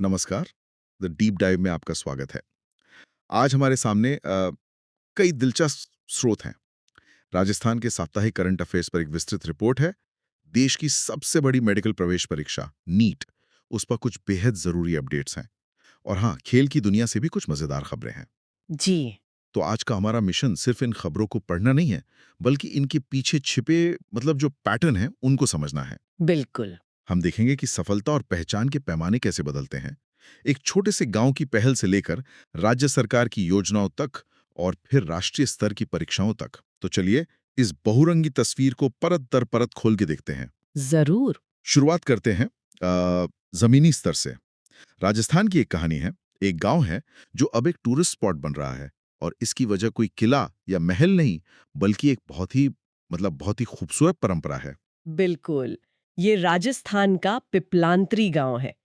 नमस्कार। The deep dive में आपका स्वागत है। आज हमारे सामने कई दिलचस्प स्रोत हैं। राजस्थान के साप्ताहिक करंट अफेयर्स पर एक विस्तृत रिपोर्ट है। देश की सबसे बड़ी मेडिकल प्रवेश परीक्षा नीट, उस पर कुछ बेहद जरूरी अपडेट्स हैं। और हाँ, खेल की दुनिया से भी कुछ मजेदार खबरें हैं। जी, तो आज का हमारा मिशन सिर्फ इन खबरों को पढ़ना नहीं है, बल्कि इनके पीछे छिपे जो पैटर्न है उनको समझना है। बिल्कुल। हम देखेंगे कि सफलता और पहचान के पैमाने कैसे बदलते हैं, एक छोटे से गांव की पहल से लेकर राज्य सरकार की योजनाओं तक और फिर राष्ट्रीय स्तर की परीक्षाओं तक। तो चलिए इस बहुरंगी तस्वीर को परत दर परत खोल के देखते हैं। ज़रूर। शुरुआत करते हैं जमीनी स्तर से। राजस्थान की एक कहानी है। एक गांव है जो अब एक टूरिस्ट स्पॉट बन रहा है, और इसकी वजह कोई किला या महल नहीं, बल्कि एक बहुत ही खूबसूरत परंपरा है। बिल्कुल। ये राजस्थान का पिपलांत्री गांव है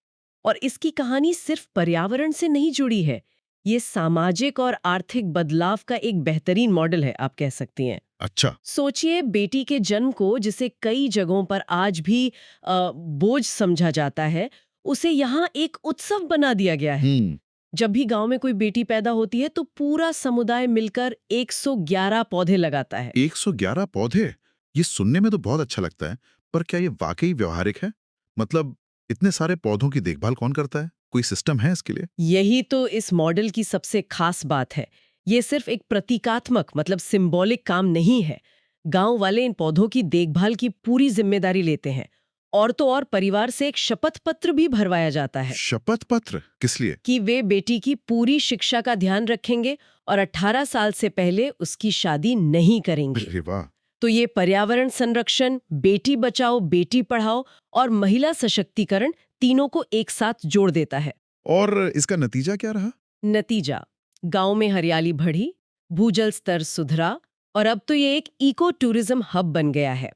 और इसकी कहानी सिर्फ पर्यावरण से नहीं जुड़ी है। ये सामाजिक और आर्थिक बदलाव का एक बेहतरीन मॉडल है, आप कह सकती हैं। अच्छा। सोचिए, बेटी के जन्म को जिसे कई जगहों पर आज भी बोझ समझा जाता है, उसे यहाँ एक उत्सव बना दिया गया है। हम्म। जब भी गांव में कोई बेटी पैदा होती है तो पूरा समुदाय मिलकर 111 पौधे लगाता है। 111 पौधे? ये सुनने में तो बहुत अच्छा लगता है, पर क्या ये वाकई व्यवहारिक है? मतलब इतने सारे पौधों की देखभाल कौन करता है? कोई सिस्टम है इसके लिए? यही तो इस मॉडल की सबसे खास बात है। ये सिर्फ एक प्रतीकात्मक सिंबॉलिक काम नहीं है। गांव वाले इन पौधों की देखभाल की पूरी जिम्मेदारी लेते हैं। और तो और परिवार से एक शपथ पत्र भी भरवाया जाता है शपथ पत्र किस लिए? कि वे बेटी की पूरी शिक्षा का ध्यान रखेंगे और 18 साल से पहले उसकी शादी नहीं करेंगे। अरे वाह! तो ये पर्यावरण संरक्षण, बेटी बचाओ बेटी पढ़ाओ और महिला सशक्तिकरण तीनों को एक साथ जोड़ देता है। और इसका नतीजा क्या रहा? नतीजा, गांव में हरियाली बढ़ी, भूजल स्तर सुधरा और अब तो ये एक इको टूरिज्म हब बन गया है।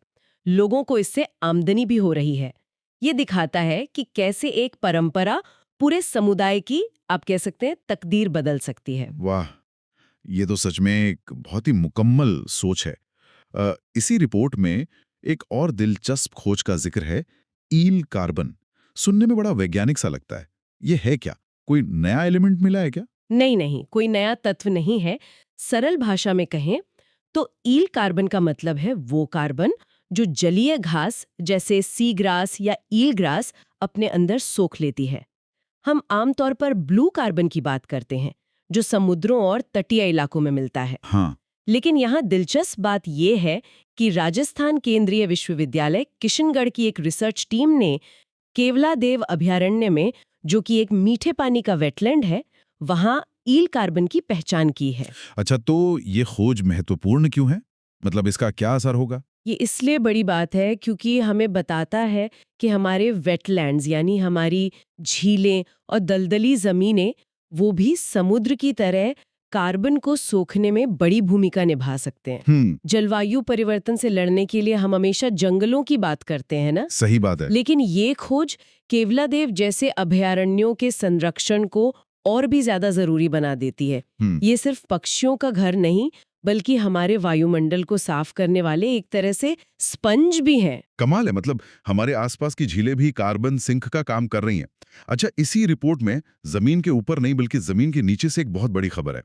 लोगों को इससे आमदनी भी हो रही है। ये दिखाता है कि कैसे एक परंपरा पूरे समुदाय की, आप कह सकते हैं, तकदीर बदल सकती है। वाह! ये तो सच में एक बहुत ही मुकम्मल सोच है। इसी रिपोर्ट में एक और दिलचस्प खोज का जिक्र है, ईल कार्बन। सुनने में बड़ा वैज्ञानिक सा लगता है। ये है क्या? कोई नया एलिमेंट मिला है क्या? नहीं नहीं, कोई नया तत्व नहीं है। सरल भाषा में कहें तो ईल कार्बन का मतलब है वो कार्बन जो जलीय घास जैसे सी ग्रास या ईल ग्रास अपने अंदर सोख लेती है। हम आमतौर पर ब्लू कार्बन की बात करते हैं, जो समुद्रों और तटीय इलाकों में मिलता है। हाँ। लेकिन यहाँ दिलचस्प बात यह है कि राजस्थान केंद्रीय विश्वविद्यालय किशनगढ़ की एक रिसर्च टीम ने केवलादेव अभयारण्य में, जो कि एक मीठे पानी का वेटलैंड है, वहां ईल कार्बन की पहचान की है। अच्छा, तो ये खोज महत्वपूर्ण क्यों है? मतलब इसका क्या असर होगा? ये इसलिए बड़ी बात है क्योंकि हमें बताता है कि हमारे वेटलैंड्स यानी हमारी झीलें और दलदली जमीनें, वो भी समुद्र की तरह कार्बन को सोखने में बड़ी भूमिका निभा सकते हैं। हम्म। जलवायु परिवर्तन से लड़ने के लिए हम हमेशा जंगलों की बात करते हैं ना, सही बात है। लेकिन ये खोज केवलादेव जैसे अभयारण्यों के संरक्षण को और भी ज्यादा जरूरी बना देती है। हम्म। ये सिर्फ पक्षियों का घर नहीं, बल्कि हमारे वायुमंडल को साफ करने वाले एक तरह से स्पंज भी हैं। कमाल है। मतलब हमारे आसपास की झीलें भी कार्बन सिंक का काम कर रही हैं। अच्छा, इसी रिपोर्ट में जमीन के ऊपर नहीं बल्कि जमीन के नीचे से एक बहुत बड़ी खबर है।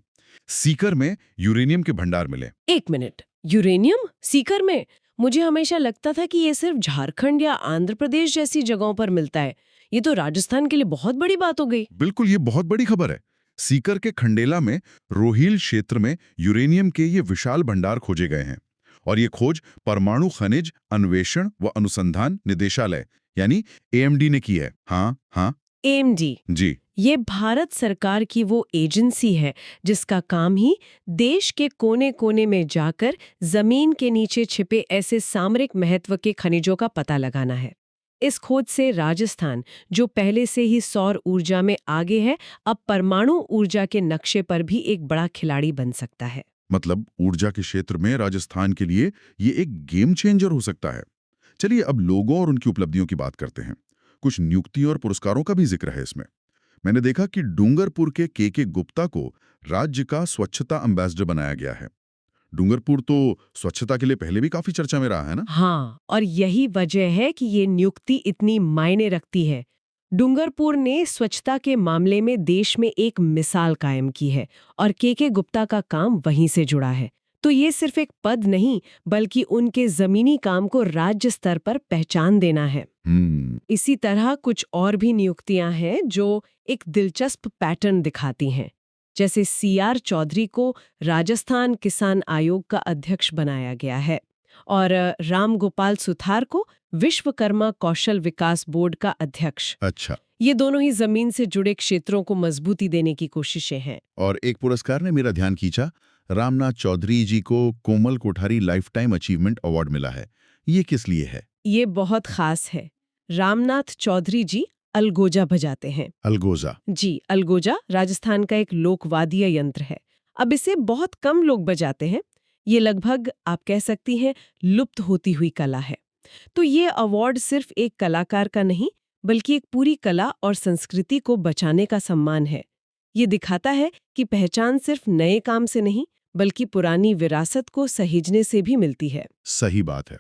सीकर में यूरेनियम के भंडार मिले। एक मिनट, यूरेनियम सीकर में? मुझे हमेशा लगता था कि ये सिर्फ झारखंड या आंध्र प्रदेश जैसी जगहों पर मिलता है। ये तो राजस्थान के लिए बहुत बड़ी बात हो गई। बिल्कुल, ये बहुत बड़ी खबर है। सीकर के खंडेला में रोहिल क्षेत्र में यूरेनियम के ये विशाल भंडार खोजे गए हैं। और ये खोज परमाणु खनिज अन्वेषण व अनुसंधान निदेशालय यानी एएमडी ने की है। हाँ हाँ। एएमडी, जी। ये भारत सरकार की वो एजेंसी है जिसका काम ही देश के कोने-कोने में जाकर जमीन के नीचे छिपे ऐसे सामरिक महत्व के खनिजों का पता लगाना है। इस खोज से राजस्थान, जो पहले से ही सौर ऊर्जा में आगे है, अब परमाणु ऊर्जा के नक्शे पर भी एक बड़ा खिलाड़ी बन सकता है। मतलब ऊर्जा के क्षेत्र में राजस्थान के लिए ये एक गेम चेंजर हो सकता है। चलिए अब लोगों और उनकी उपलब्धियों की बात करते हैं। कुछ नियुक्ति और पुरस्कारों का भी जिक्र है इसमें। मैंने देखा कि डूंगरपुर के गुप्ता को राज्य का स्वच्छता एम्बेसडर बनाया गया है। डूंगरपुर तो स्वच्छता के लिए पहले भी काफी चर्चा में रहा है ना? हाँ, और यही वजह है कि ये नियुक्ति इतनी मायने रखती है। डूंगरपुर ने स्वच्छता के मामले में देश में एक मिसाल कायम की है और के गुप्ता का काम वहीं से जुड़ा है। तो ये सिर्फ एक पद नहीं, बल्कि उनके जमीनी काम को राज्य स्तर पर पहचान देना है। इसी तरह कुछ और भी नियुक्तियां हैं जो एक दिलचस्प पैटर्न दिखाती हैं। जैसे CR चौधरी को राजस्थान किसान आयोग का अध्यक्ष बनाया गया है और राम गोपाल सुथार को विश्वकर्मा कौशल विकास बोर्ड का अध्यक्ष। अच्छा। ये दोनों ही जमीन से जुड़े क्षेत्रों को मजबूती देने की कोशिशें हैं। और एक पुरस्कार ने मेरा ध्यान खींचा। रामनाथ चौधरी जी को Komal Kothari lifetime achievement award मिला है। ये किस लिए है? ये बहुत खास है। रामनाथ चौधरी जी अलगोजा बजाते हैं। अलगोजा? जी, अलगोजा राजस्थान का एक लोकवाद्य यंत्र है। अब इसे बहुत कम लोग बजाते हैं। ये लगभग आप कह सकती हैं लुप्त होती हुई कला है। तो ये अवार्ड सिर्फ एक कलाकार का नहीं, बल्कि एक पूरी कला और संस्कृति को बचाने का सम्मान है। ये दिखाता है कि पहचान सिर्फ नए काम से नहीं, बल्कि पुरानी विरासत को सहेजने से भी मिलती है। सही बात है।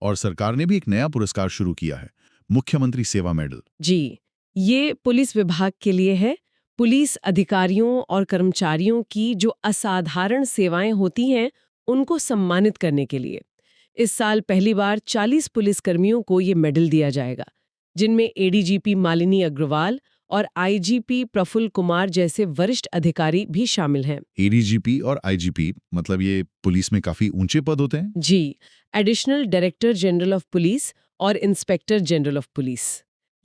और सरकार ने भी एक नया पुरस्कार शुरू किया है, मुख्यमंत्री सेवा मेडल। जी, ये पुलिस विभाग के लिए है। पुलिस अधिकारियों और कर्मचारियों की जो असाधारण सेवाएं होती हैं, उनको सम्मानित करने के लिए इस साल पहली बार 40 पुलिसकर्मियों को ये मेडल दिया जाएगा, जिनमें ADGP मालिनी अग्रवाल और IGP प्रफुल्ल कुमार जैसे वरिष्ठ अधिकारी भी शामिल हैं। ADGP और IGP मतलब ये पुलिस में काफी ऊंचे पद होते हैं? जी, additional director general of police और इंस्पेक्टर जनरल ऑफ पुलिस।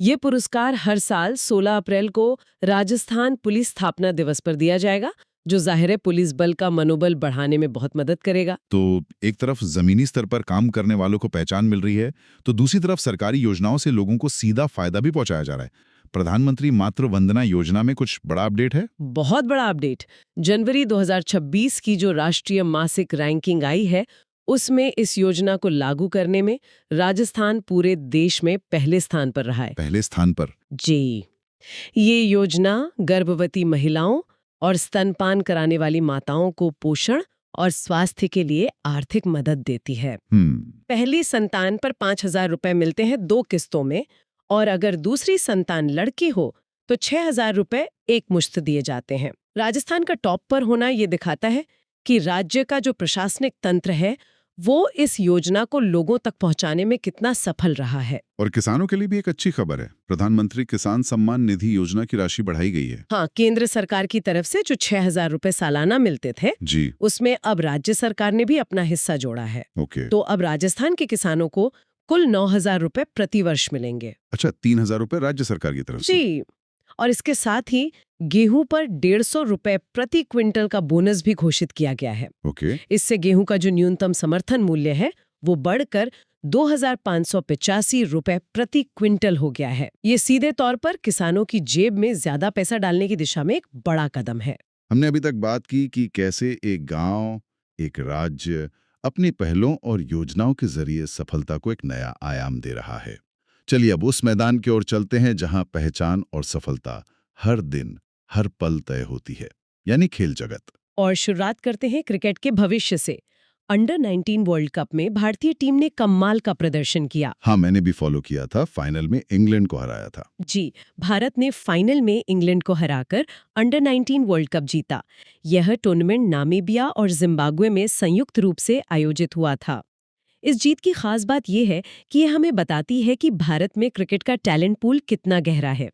ये पुरस्कार हर साल 16 अप्रैल को राजस्थान पुलिस स्थापना दिवस पर दिया जाएगा, जो जाहिर है पुलिस बल का मनोबल बढ़ाने में बहुत मदद करेगा। तो एक तरफ जमीनी स्तर पर काम करने वालों को पहचान मिल रही है, तो दूसरी तरफ सरकारी योजनाओं से लोगों को सीधा फायदा भी पहुंचाया जा रहा है। प्रधानमंत्री मातृ वंदना योजना में कुछ बड़ा अपडेट है? बहुत बड़ा अपडेट। जनवरी 2026 की जो राष्ट्रीय मासिक रैंकिंग आई है, उसमें इस योजना को लागू करने में राजस्थान पूरे देश में पहले स्थान पर रहा है। पहले स्थान पर? जी, ये योजना गर्भवती महिलाओं और स्तनपान कराने वाली माताओं को पोषण और स्वास्थ्य के लिए आर्थिक मदद देती है। पहली संतान पर 5,000 रुपए मिलते हैं 2 किस्तों में, और अगर दूसरी संतान लड़की हो तो 6,000 रुपए एक मुश्त दिए जाते हैं। राजस्थान का टॉप पर होना ये दिखाता है कि राज्य का जो प्रशासनिक तंत्र है, वो इस योजना को लोगों तक पहुंचाने में कितना सफल रहा है। और किसानों के लिए भी एक अच्छी खबर है। प्रधानमंत्री किसान सम्मान निधि योजना की राशि बढ़ाई गई है। हाँ, केंद्र सरकार की तरफ से जो 6,000 रुपए सालाना मिलते थे, जी, उसमें अब राज्य सरकार ने भी अपना हिस्सा जोड़ा है। ओके। तो अब राजस्थान के किसानों को कुल 9,000 रुपए प्रति वर्ष मिलेंगे। अच्छा, 3,000 रुपए राज्य सरकार की तरफ से? जी, और इसके साथ ही गेहूं पर 150 रुपए प्रति क्विंटल का बोनस भी घोषित किया गया है। ओके। इससे गेहूं का जो न्यूनतम समर्थन मूल्य है, वो बढ़कर 2,585 रुपए प्रति क्विंटल हो गया है। ये सीधे तौर पर किसानों की जेब में ज्यादा पैसा डालने की दिशा में एक बड़ा कदम है। हमने अभी तक बात की कि कैसे एक गांव, एक राज्य अपनी पहलों और योजनाओं के जरिए सफलता को एक नया आयाम दे रहा है। चलिए अब उस मैदान की ओर चलते हैं जहां पहचान और सफलता हर दिन, हर पल तय होती है, यानी खेल जगत। और शुरुआत करते हैं क्रिकेट के भविष्य से। अंडर 19 वर्ल्ड कप में भारतीय टीम ने कमाल का प्रदर्शन किया। हाँ, मैंने भी फॉलो किया था। फाइनल में इंग्लैंड को हराया था। जी, भारत ने फाइनल में इंग्लैंड को हराकर अंडर 19 वर्ल्ड कप जीता। यह टूर्नामेंट नामीबिया और जिम्बाब्वे में संयुक्त रूप से आयोजित हुआ था। इस जीत की खास बात यह है कि यह हमें बताती है कि भारत में क्रिकेट का टैलेंट पूल कितना गहरा है।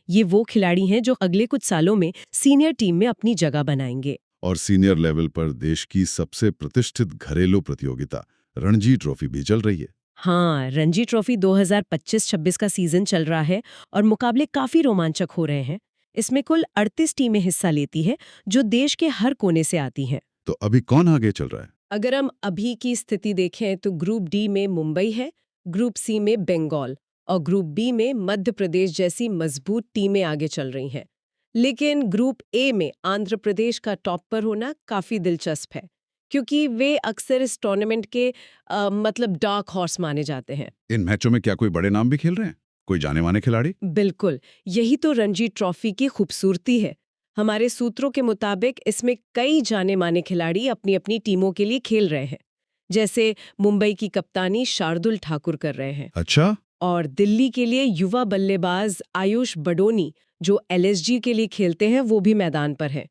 ये वो खिलाड़ी हैं जो अगले कुछ सालों में सीनियर टीम में अपनी जगह बनाएंगे। और सीनियर लेवल पर देश की सबसे प्रतिष्ठित घरेलू प्रतियोगिता रणजी ट्रॉफी भी चल रही है। हाँ, रणजी ट्रॉफी 2025-26 का सीजन चल रहा है और मुकाबले काफी रोमांचक हो रहे हैं। इसमें कुल 38 टीमें हिस्सा लेती हैं, जो देश के हर कोने से आती हैं। तो अभी कौन आगे चल रहा है? अगर हम अभी की स्थिति देखें तो ग्रुप डी में मुंबई है, ग्रुप सी में बंगाल और ग्रुप बी में मध्य प्रदेश जैसी मजबूत टीमें आगे चल रही हैं। लेकिन ग्रुप ए में आंध्र प्रदेश का टॉप पर होना काफी दिलचस्प है, क्योंकि वे अक्सर इस टूर्नामेंट के मतलब डार्क हॉर्स माने जाते हैं। इन मैचों में क्या कोई बड़े नाम भी खेल रहे हैं? कोई जाने माने खिलाड़ी? बिल्कुल, यही तो रणजी ट्रॉफी की खूबसूरती है। हमारे सूत्रों के मुताबिक इसमें कई जाने माने खिलाड़ी अपनी अपनी टीमों के लिए खेल रहे हैं। जैसे मुंबई की कप्तानी शार्दुल ठाकुर कर रहे हैं। अच्छा, और दिल्ली के लिए युवा बल्लेबाज आयुष बडोनी जो एलएसजी के लिए खेलते हैं वो भी मैदान पर है।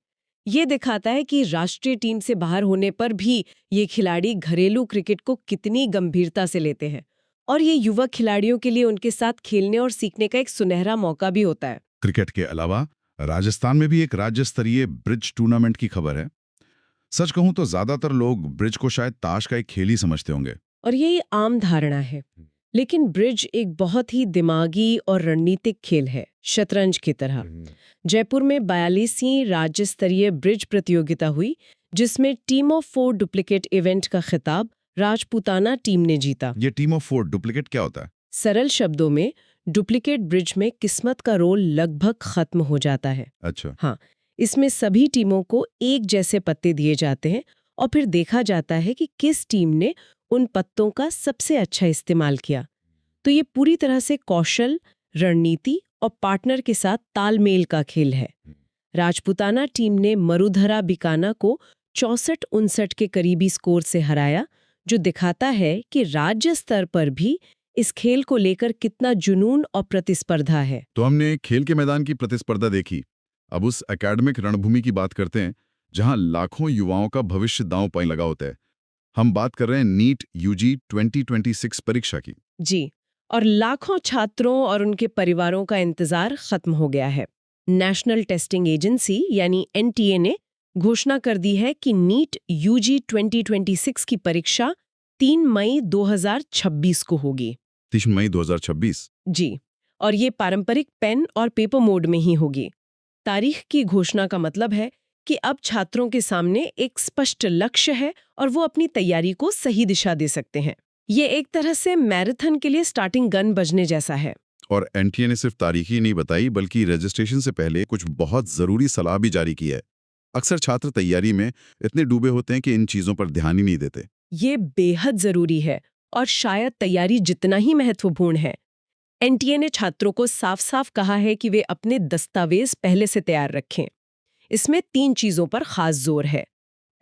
ये दिखाता है कि राष्ट्रीय टीम से बाहर होने पर भी ये खिलाड़ी घरेलू क्रिकेट को कितनी गंभीरता से लेते हैं और ये युवा खिलाड़ियों के लिए उनके साथ खेलने और सीखने का एक सुनहरा मौका भी होता है। क्रिकेट के अलावा राजस्थान में भी एक राज्य स्तरीय ब्रिज टूर्नामेंट की खबर है। सच कहूं तो ज्यादातर लोग ब्रिज को शायद ताश का एक खेल ही समझते होंगे। और यही आम धारणा है, लेकिन ब्रिज एक बहुत ही दिमागी और रणनीतिक खेल है, शतरंज की तरह। जयपुर में 42वीं राज्य स्तरीय ब्रिज प्रतियोगिता हुई, जिसमें टीम ऑफ 4 डुप्लीकेट इवेंट का खिताब राजपूताना टीम ने जीता। ये टीम ऑफ 4 डुप्लीकेट क्या होता है? सरल शब्दों में, डुप्लीकेट ब्रिज में किस्मत का रोल लगभग खत्म हो जाता है। अच्छा। हाँ, इसमें सभी टीमों को एक जैसे पत्ते दिए जाते हैं और फिर देखा जाता है कि किस टीम ने उन पत्तों का सबसे अच्छा इस्तेमाल किया। तो ये पूरी तरह से कौशल, रणनीति और पार्टनर के साथ तालमेल का खेल है। राजपूताना टीम ने मरुधरा बीकाना को 64-59 के करीबी स्कोर से हराया, जो दिखाता है कि राज्य स्तर पर भी इस खेल को लेकर कितना जुनून और प्रतिस्पर्धा है। तो हमने खेल के मैदान की प्रतिस्पर्धा देखी। अब उस एकेडमिक रणभूमि की बात करते हैं, जहां लाखों युवाओं का भविष्य दांव पर लगा होता है। हम बात कर रहे हैं नीट यूजी 2026 परीक्षा की। जी, और लाखों छात्रों और उनके परिवारों का इंतजार खत्म हो गया है। नेशनल टेस्टिंग एजेंसी यानी एनटीए ने घोषणा कर दी है कि नीट यूजी 2026 की परीक्षा 3 मई 2026 को होगी। 3 मई 2026। जी, और ये पारंपरिक पेन और पेपर मोड में ही होगी। तारीख की घोषणा का मतलब है कि अब छात्रों के सामने एक स्पष्ट लक्ष्य है और वो अपनी तैयारी को सही दिशा दे सकते हैं। ये एक तरह से मैराथन के लिए स्टार्टिंग गन बजने जैसा है। और एनटीए ने सिर्फ तारीख ही नहीं बताई, बल्कि रजिस्ट्रेशन से पहले कुछ बहुत जरूरी सलाह भी जारी की है। अक्सर छात्र तैयारी में इतने डूबे होते हैं कि इन चीजों पर ध्यान ही नहीं देते। ये बेहद जरूरी है और शायद तैयारी जितना ही महत्वपूर्ण है। एनटीए ने छात्रों को साफ-साफ कहा है कि वे अपने दस्तावेज पहले से तैयार रखें। इसमें 3 चीजों पर खास जोर है।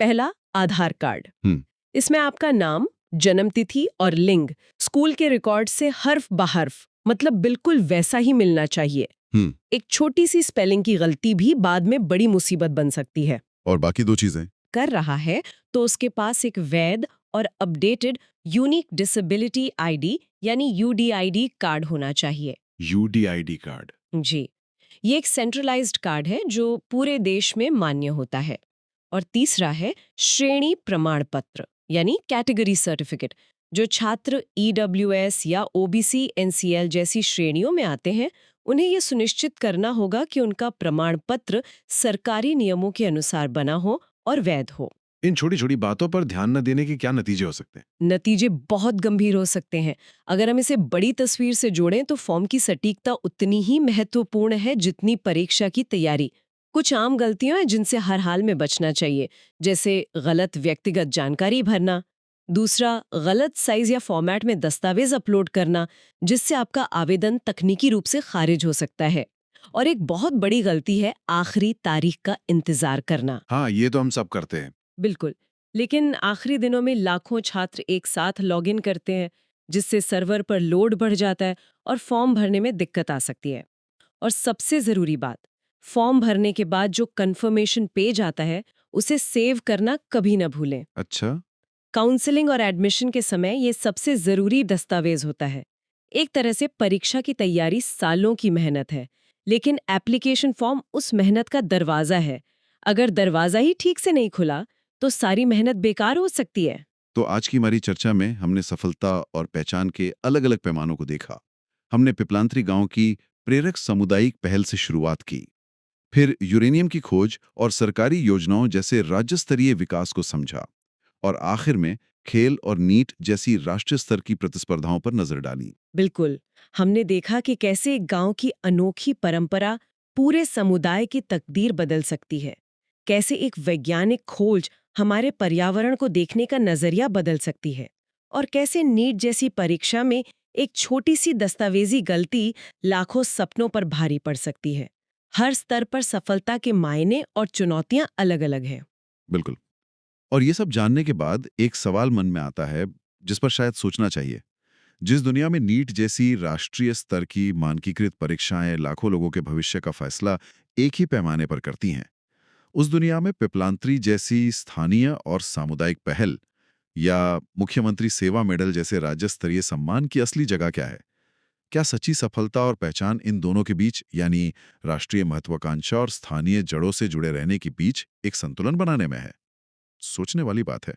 पहला, आधार कार्ड। इसमें आपका नाम, जन्मतिथि और लिंग स्कूल के रिकॉर्ड से हर्फ बहर्फ, मतलब बिल्कुल वैसा ही मिलना चाहिए। एक छोटी सी स्पेलिंग की गलती भी बाद में बड़ी मुसीबत बन सकती है। और बाकी 2 चीजें कर रहा है तो उसके पास एक वैध और अपडेटेड यूनिक डिसेबिलिटी आईडी यानी यूडीआईडी कार्ड होना चाहिए। UDID card. जी, ये एक सेंट्रलाइज्ड कार्ड है जो पूरे देश में मान्य होता है। और तीसरा है श्रेणी प्रमाण पत्र यानी कैटेगरी सर्टिफिकेट। जो छात्र ईडब्ल्यूएस या ओबीसी एनसीएल जैसी श्रेणियों में आते हैं, उन्हें यह सुनिश्चित करना होगा कि उनका प्रमाण पत्र सरकारी नियमों के अनुसार बना हो और वैध हो। इन छोटी छोटी बातों पर ध्यान न देने के क्या नतीजे हो सकते हैं? नतीजे बहुत गंभीर हो सकते हैं। अगर हम इसे बड़ी तस्वीर से जोड़ें तो फॉर्म की सटीकता उतनी ही महत्वपूर्ण है जितनी परीक्षा की तैयारी। कुछ आम गलतियां हैं जिनसे हर हाल में बचना चाहिए, जैसे गलत व्यक्तिगत जानकारी भरना। दूसरा, गलत साइज या फॉर्मेट में दस्तावेज अपलोड करना, जिससे आपका आवेदन तकनीकी रूप से खारिज हो सकता है। और एक बहुत बड़ी गलती है आखिरी तारीख का इंतजार करना। हाँ, ये तो हम सब करते हैं। बिल्कुल, लेकिन आखिरी दिनों में लाखों छात्र एक साथ लॉगिन करते हैं, जिससे सर्वर पर लोड बढ़ जाता है और फॉर्म भरने में दिक्कत आ सकती है। और सबसे ज़रूरी बात, फॉर्म भरने के बाद जो कंफर्मेशन पेज आता है, उसे सेव करना कभी न भूलें। अच्छा। काउंसलिंग और एडमिशन के समय ये सबसे ज़रूरी दस्तावेज होता है। एक तरह से परीक्षा की तैयारी सालों की मेहनत है, लेकिन एप्लीकेशन फॉर्म उस मेहनत का दरवाज़ा है। अगर दरवाज़ा ही ठीक से नहीं खुला, तो सारी मेहनत बेकार हो सकती है। तो आज की हमारी चर्चा में हमने सफलता और पहचान के अलग-अलग पैमानों को देखा। हमने पिपलांत्री गांव की प्रेरक सामुदायिक पहल से शुरुआत की, फिर यूरेनियम की खोज और सरकारी योजनाओं जैसे राज्य स्तरीय विकास को समझा, और आखिर में खेल और नीट जैसी राष्ट्रीय स्तर की प्रतिस्पर्धाओं पर नजर डाली। बिल्कुल, हमने देखा कि कैसे एक गांव की अनोखी परंपरा पूरे समुदाय की तकदीर बदल सकती है। कैसे एक वैज्ञानिक खोज हमारे पर्यावरण को देखने का नजरिया बदल सकती है। और कैसे नीट जैसी परीक्षा में एक छोटी सी दस्तावेजी गलती लाखों सपनों पर भारी पड़ सकती है। हर स्तर पर सफलता के मायने और चुनौतियां अलग-अलग हैं। बिल्कुल। और ये सब जानने के बाद एक सवाल मन में आता है, जिस पर शायद सोचना चाहिए। जिस दुनिया में नीट जैसी राष्ट्रीय स्तर की मानकीकृत परीक्षाएं लाखों लोगों के भविष्य का फैसला एक ही पैमाने पर करती हैं, उस दुनिया में पिपलांत्री जैसी स्थानीय और सामुदायिक पहल या मुख्यमंत्री सेवा मेडल जैसे राज्य स्तरीय सम्मान की असली जगह क्या है? क्या सच्ची सफलता और पहचान इन दोनों के बीच, यानी राष्ट्रीय महत्वाकांक्षा और स्थानीय जड़ों से जुड़े रहने के बीच एक संतुलन बनाने में है? सोचने वाली बात है।